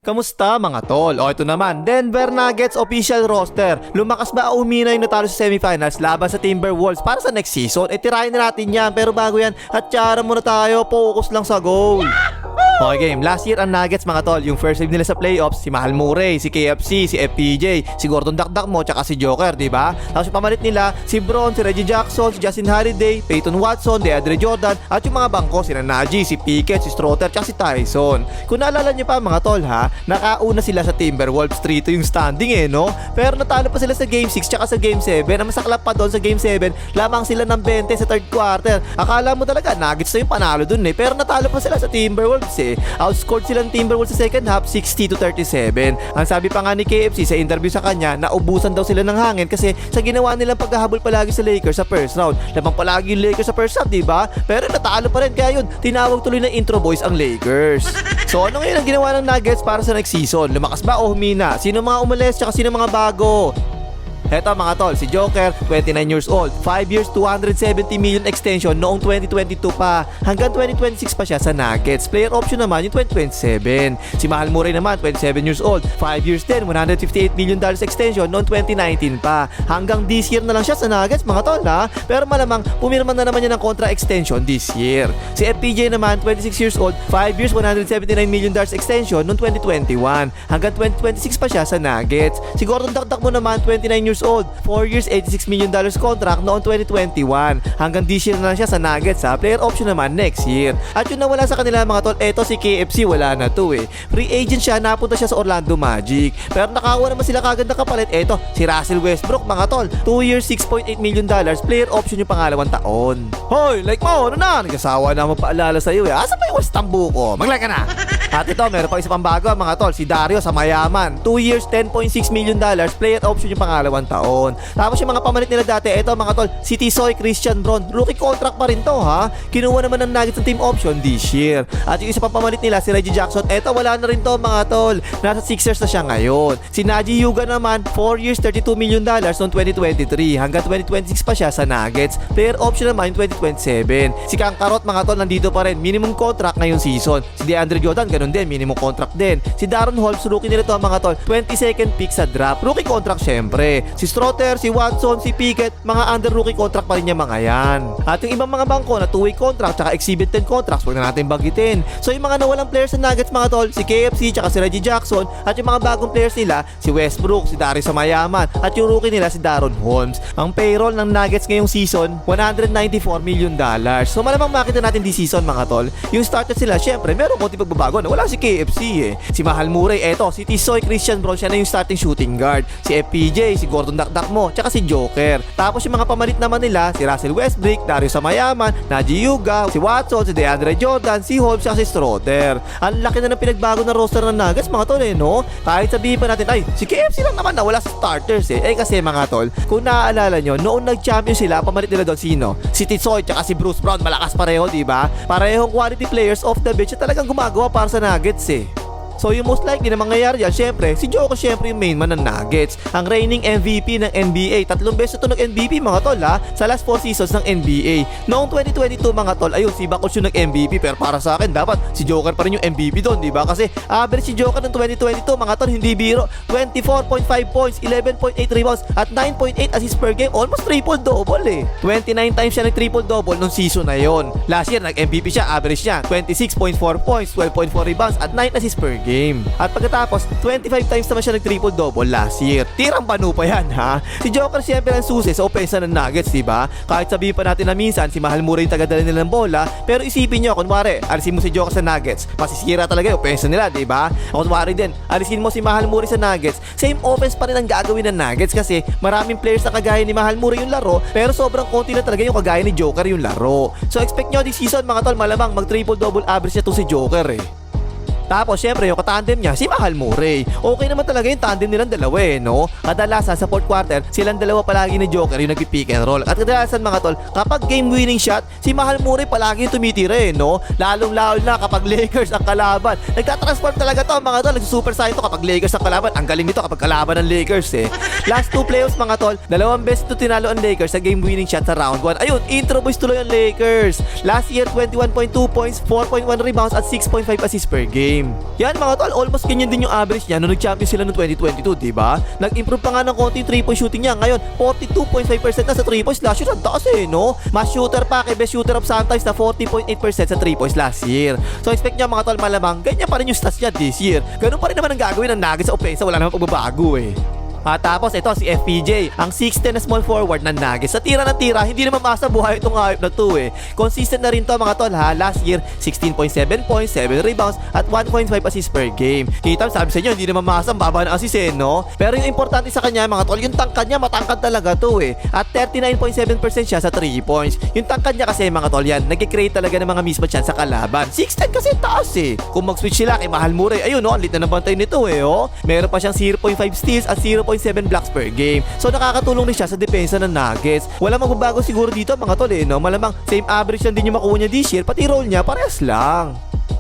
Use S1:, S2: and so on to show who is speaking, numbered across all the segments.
S1: Kamusta mga tol? O ito naman, Denver Nuggets official roster. Lumakas ba o umina yung natalo sa semifinals laban sa Timberwolves para sa next season? E tirahin na natin yan, pero bago yan, hatsyara muna tayo, focus lang sa goal. Okay game, last year ang Nuggets mga tol, yung first wave nila sa playoffs, si Mahal Murray, si KFC, si FPJ, si Gordon Dakdak mo, tsaka si Joker, diba? Tapos yung pamalit nila, si Bron, si Reggie Jackson, si Justin Holiday, Peyton Watson, DeAndre Jordan, at yung mga bangko, si Najee, si Pickett, si Strother, tsaka si Tyson. Kung naalala nyo pa mga tol ha, nakauna sila sa Timberwolves 3-2 yung standing no? Pero natalo pa sila sa Game 6 tsaka sa Game 7. Ang masaklap pa doon sa Game 7, lamang sila ng 20 sa third quarter. Akala mo talaga Nuggets na yung panalo doon pero natalo pa sila sa Timberwolves Outscored sila ng Timberwolves sa second half 60-37. Ang sabi pa nga ni KFC sa interview sa kanya, naubusan daw sila ng hangin kasi sa ginawa nilang paghahabol palagi sa Lakers sa first round. Lamang palagi yung Lakers sa first half, diba? Pero natalo pa rin, kaya yun, tinawag tuloy ng intro boys ang Lakers. So ano ngayon ang ginawa ng Nuggets para sa next season? Lumakas ba o humina? Sino mga umalis tsaka sino mga bago? Eto mga tol, si Joker, 29 years old, 5 years, 270 million extension noong 2022 pa. Hanggang 2026 pa siya sa Nuggets. Player option naman yung 2027. Si Mahal Murray naman, 27 years old, 5 years din, 158 million dollars extension noong 2019 pa. Hanggang this year na lang siya sa Nuggets mga tol ha. Pero malamang, pumirma na naman niya ng contra extension this year. Si FPJ naman, 26 years old, 5 years, 179 million dollars extension noong 2021. Hanggang 2026 pa siya sa Nuggets. Si Gordon Dakdak mo naman, 29 years old, 4 years, 86 million dollars contract noong 2021. Hanggang this year na lang siya sa Nuggets ha. Player option naman next year. At yung nawala sa kanila mga tol, eto si KFC wala na to Free agent siya, napunta siya sa Orlando Magic. Pero nakakuha naman sila kagad na kapalit. Eto, si Russell Westbrook mga tol, 2 years, 6.8 million dollars. Player option yung pangalawang taon. Hoy, like mo, ano na? Nagkasawa na magpaalala sa'yo Asa pa yung Westambu ko? Mag-like ka na! At ito, meron pa isa pang bago mga tol, si Dario sa Mayaman, 2 years, 10.6 million dollars. Player option yung pangalawang taon. Tapos yung mga pamalit nila dati, eto mga tol, si Tisoy, Christian Braun, rookie contract pa rin to ha. Kinuha naman ng Nuggets ng team option this year. At yung isa pang pamalit nila, si Reggie Jackson, eto wala na rin to mga tol. Nasa Sixers na siya ngayon. Si Najee Yuga naman, 4 years, 32 million dollars noong 2023. Hanggang 2026 pa siya sa Nuggets. Player option naman yung 2027. Si Kankarot mga tol, nandito pa rin. Minimum contract ngayong season. Si DeAndre Jordan, ganun din. Minimum contract din. Si Darren Holmes, rookie nila to mga tol. 22nd pick sa draft. Rookie contract syempre. Si Strother, si Watson, si Pickett, mga under rookie contract pa rin yung mga yan. At yung ibang mga bangko na 2-way contract tsaka exhibit 10 contracts, huwag na natin bagitin. So yung mga nawalang players sa Nuggets mga tol, si KFC tsaka si Reggie Jackson, at yung mga bagong players nila, si Westbrook, si Darius Mayaman, at yung rookie nila si Darren Holmes. Ang payroll ng Nuggets ngayong season, 194 million dollars. So malamang makita natin this season mga tol, yung starters sila, syempre meron konti pagbabago na wala si KFC Si Mahal Murray, eto, si Tisoy, Christian Braun, siya na yung starting shooting guard. Si FPJ, si Gordon Dakdak mo, tsaka si Joker. Tapos yung mga pamalit naman nila, si Russell Westbrook, Darius Mayaman, Najee Yuga, si Watson, si DeAndre Jordan, si Holmes, at si Strother. Ang laki na ng pinagbago ng roster ng Nuggets mga tol no? Kahit sabihin pa natin, ay, si KFC lang naman nawala sa starters kasi mga tol, kung naaalala nyo, noong nag-champion sila, pamalit nila doon sino? Si Tisoy, tsaka si Bruce Brown, malakas pareho, diba? Parehong quality players off the bench na talagang gumagawa para sa Nuggets So yung most likely na mangyayari yan, syempre, si Joker syempre yung main man ng Nuggets. Ang reigning MVP ng NBA. 3 beses ito nag-MVP mga tol sa last 4 seasons ng NBA. Noong 2022 mga tol, ayun, si Bakuts yung nag-MVP. Pero para sa akin, dapat si Joker pa rin yung MVP doon, diba? Kasi average si Joker ng 2022 mga tol, hindi biro. 24.5 points, 11.8 rebounds, at 9.8 assists per game. Almost triple-double 29 times siya nag-triple-double nung season na yon. Last year, nag-MVP siya, average niya 26.4 points, 12.4 rebounds, at 9 assists per game. At pagkatapos, 25 times naman siya nag-triple-double last year. Tirang banu pa yan ha. Si Joker siyempre ang susi sa opensa ng Nuggets, diba? Kahit sabihin pa natin na minsan si Mahal Murray yung tagadala nila ng bola, pero isipin nyo, kunwari, alisin mo si Joker sa Nuggets, masisira talaga yung opensa nila, diba? Kunwari din, alisin mo si Mahal Murray sa Nuggets, same offense pa rin ang gagawin ng Nuggets kasi maraming players na kagaya ni Mahal Murray yung laro, pero sobrang konti na talaga yung kagaya ni Joker yung laro. So expect nyo this season mga tol, malamang mag-triple-double average na to si Joker Tapos syempre yung katandem niya si Mahal Murray. Okay naman talaga yung tandem nilang dalawa no? Kadalasan sa fourth quarter, silang dalawa palagi ni Joker yung nagpi-pick and roll. At kadalasan mga tol, kapag game winning shot, si Mahal Murray palagi yung tumitira no? Lalong-lalo na kapag Lakers ang kalaban. Nagtatransform talaga to mga tol, nagsusuper saiyan to kapag Lakers ang kalaban. Ang galing nito kapag kalaban ng Lakers Last 2 playoffs mga tol, 2 beses to tinalo ang Lakers sa game winning shot sa round 1. Ayun, intro boys tuloy ang Lakers. Last year 21.2 points, 4.1 rebounds at 6.5 assists per game. game. Yan mga tol, almost ganyan din yung average niya nung nag-champion sila noong 2022, di ba? Nag-improve pa nga ng konti yung 3-point shooting niya. Ngayon, 42.5% na sa 3-point last year. Ang taas eh, no? Mas shooter pa kay best shooter of sometimes na 40.8% sa 3-points last year. So expect niya mga tol, malamang ganyan pa rin yung stats niya this year. Ganun pa rin naman ang gagawin ng Nuggets sa opensa, wala naman pagbabago eh. At tapos ito si FPJ, ang 6'10 na small forward ng Nuggets. Sa tira ng tira, hindi naman masa buhay itong hype na to eh. Consistent na rin to mga tol ha. Last year, 16.7 points, 7 rebounds, at 1.5 assists per game. Kita sabi sa inyo, hindi naman masa ang baba ng assist eh, no? Pero yung importante sa kanya mga tol, yung tangkad niya, matangkad talaga to eh. At 39.7% siya sa 3 points. Yung tangkad niya kasi mga tol yan, nagkikreate talaga ng mga mismatch yan sa kalaban. 6'10 kasi taas eh. Kung mag-switch sila kay Mahal Murray, ayun no, ang lit na nabantay nito eh, oh. Meron pa siyang 0.5 steals at 0.7 blocks per game. So nakakatulong rin siya sa depensa ng Nuggets. Wala magbabago siguro dito mga tol eh, no? Malamang same average lang din yung makuha niya this year, pati role niya parehas lang.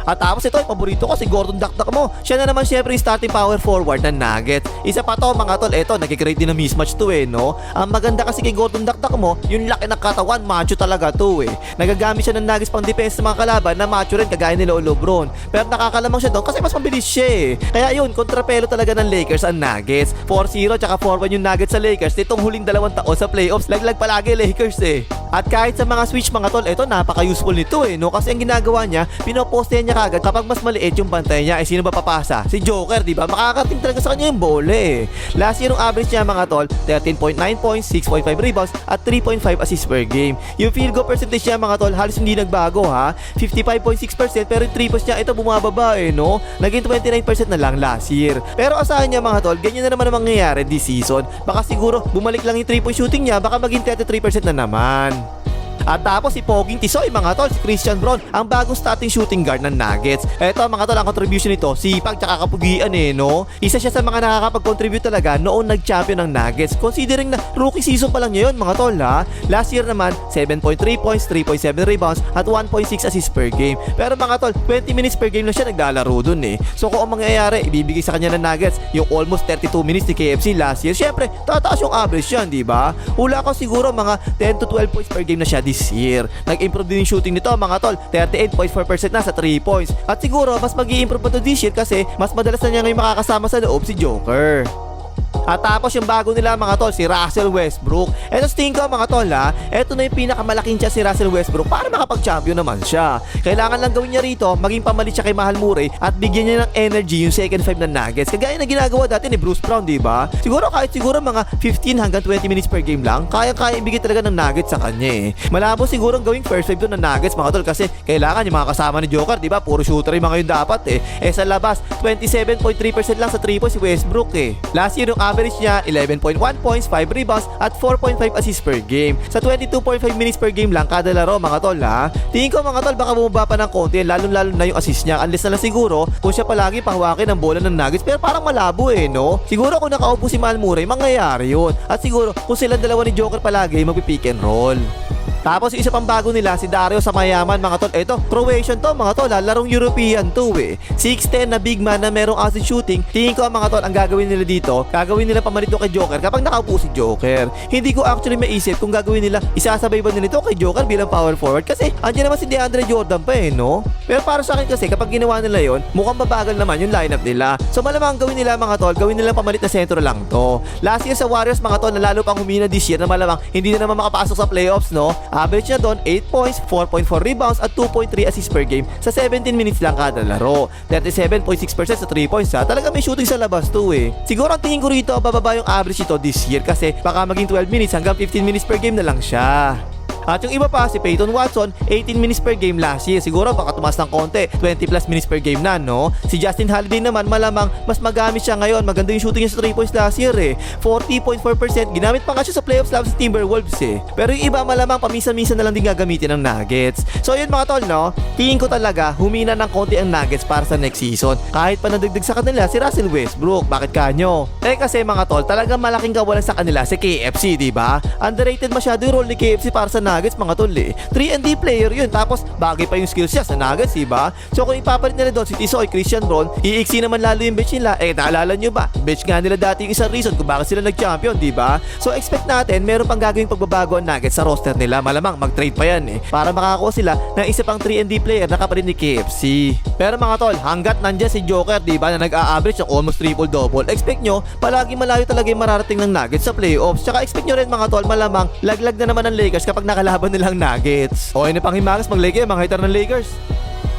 S1: At tapos ito, yung paborito ko si Gordon Dakdak mo. Siya na naman syempre yung starting power forward ng Nuggets. Isa pa to mga tol, eto nagkikreate din ng mismatch to eh, no? Ang maganda kasi kay Gordon Dakdak mo, yung laki ng katawan, macho talaga to eh. Nagagamit siya ng Nuggets pang defense sa mga kalaban na macho rin kagaya nila LeBron. Pero nakakalamang siya doon kasi mas mabilis siya eh. Kaya yun, kontrapelo talaga ng Lakers ang Nuggets. 4-0 tsaka 4-1 yung Nuggets sa Lakers nitong huling 2 taon sa playoffs. Laglag palagi Lakers eh. At kahit sa mga switch mga tol, ito napaka-useful nito eh, no? Kasi ang ginagawa niya, pinopostehan niya kagad kapag mas maliit yung bantay niya, sino ba papasa? Si Joker, di ba? Makakating talaga sa kanya yung bola eh. Last year, yung average niya mga tol, 13.9 points, 6.5 rebounds, at 3.5 assists per game. Yung field goal percentage niya mga tol, halos hindi nagbago ha. 55.6% pero yung 3 points niya, ito bumababa eh, no? Naging 29% na lang last year. Pero asahan niya mga tol, ganyan na naman ang mangyayari this season. Baka siguro, bumalik lang yung 3-point shooting niya, baka maging 33% na naman. At tapos si Poging Tisoy mga tol, si Christian Braun, ang bagong starting shooting guard ng Nuggets. Eto mga tol, ang contribution nito, sipag tsaka kapugian eh, no? Isa siya sa mga nakakapag-contribute talaga noong nag-champion ng Nuggets. Considering na rookie season pa lang niya yun mga tol ha. Last year naman, 7.3 points, 3.7 rebounds, at 1.6 assists per game. Pero mga tol, 20 minutes per game na siya naglalaro dun eh. So kung ang mangyayari, ibibigay sa kanya ng Nuggets yung almost 32 minutes ni KFC last year, syempre, tataas yung average yan, di ba? Hula ko siguro mga 10 to 12 points per game na siya this year. Nag-improve din yung shooting nito mga tol, 38.4% na sa 3 points. At siguro mas mag-i-improve pa to this year kasi mas madalas na niya ngayon makakasama sa loob si Joker. At tapos yung bago nila mga tol, si Russell Westbrook. Eto sa tingin ko mga tol ha, eto na yung pinakamalaking chance si Russell Westbrook para makapag-champion naman siya. Kailangan lang gawin niya rito, maging pamalit siya kay Mahal Murray at bigyan niya ng energy yung second five ng Nuggets. Kagaya na ginagawa dati ni Bruce Brown, di ba? Siguro kahit mga 15 hanggang 20 minutes per game lang, kaya ibigay talaga ng Nuggets sa kanya eh. Malabo siguro gawing first five doon ng Nuggets mga tol kasi kailangan yung mga kasama ni Joker, di ba? Puro shooter yung mga yun dapat eh. Sa labas, 27.3% lang sa 3 points si Westbrook eh. Last year yung average niya 11.1 points, 5 rebounds at 4.5 assists per game. Sa 22.5 minutes per game lang kada laro mga tol ha. Tingin ko mga tol baka bumaba pa ng konti lalo na yung assist niya unless na lang siguro kung siya palagi pahawakin ng bola ng Nuggets pero parang malabo eh no. Siguro kung nakaupo si Mahal Murray mangyayari yun. At siguro kung silang dalawa ni Joker palagi magpipick and roll. Tapos yung isa pang bago nila, si Dario Samayaman mga tol. Eto, Croatian to mga tol, larong European to eh. 6'10 na big man na merong assist shooting. Tingin ko mga tol, ang gagawin nila dito, gagawin nila pamanito kay Joker kapag nakaupo si Joker. Hindi ko actually maisip kung gagawin nila, isasabay ba nila ito kay Joker bilang power forward kasi andyan naman si DeAndre Jordan pa eh, no? Pero para sa akin kasi kapag ginawa nila yon, mukhang mabagal naman yung lineup nila. So malamang gawin nila mga tol, gawin nila pamalit na sentro lang to. Last year sa Warriors mga tol, nalalo pang humina this year na malamang hindi na naman makapasok sa playoffs, no? Average niya doon 8 points, 4.4 rebounds at 2.3 assists per game sa 17 minutes lang kada laro. 37.6% sa 3 points ha. Talaga may shooting sa labas to eh. Siguro ang tingin ko rito bababa yung average ito this year kasi baka maging 12 minutes hanggang 15 minutes per game na lang siya. At yung iba pa, si Peyton Watson, 18 minutes per game last year. Siguro baka tumaas ng konti, 20 plus minutes per game na, no? Si Justin Holiday naman, malamang mas magamit siya ngayon. Maganda yung shooting niya sa 3 points last year eh. 40.4%. Ginamit pa nga siya sa playoffs laban sa Timberwolves eh. Pero yung iba malamang paminsan-minsan na lang din gagamitin ng Nuggets. So yun mga tol, no? Tingin ko talaga, humina ng konti ang Nuggets para sa next season. Kahit pa nadagdag sa kanila si Russell Westbrook. Bakit kanyo? Kasi mga tol, talagang malaking kawalan sa kanila si KFC, di ba? Underrated masyado yung role ni KFC para sa Nuggets Nuggets mga tol eh. 3-and-D player yun, tapos bagay pa yung skills niya sa Nuggets, diba? So kung ipapalit nila doon si Tisoy, Christian Ron, iiksi naman lalo yung bench nila. Naalala nyo ba? Bench nga nila dati yung isang reason kung bakit sila nag-champion, diba? So expect natin meron pang gagawing pagbabago ang Nuggets sa roster nila. Malamang mag-trade pa yan eh, para makakuha sila ng isa pang 3-and-D player na kapalit ni KFC. Pero mga tol, hanggat nandyan si Joker, diba, na nag-a-average ng almost triple-double, expect nyo, palagi malayo talaga yung mararating ng Nuggets sa playoffs. Tsaka expect nyo rin mga tol, malamang laglag na naman ng Lakers kapag nakalaban nilang Nuggets. Okay na pang himagas, mag-Lakers, mga hater ng Lakers.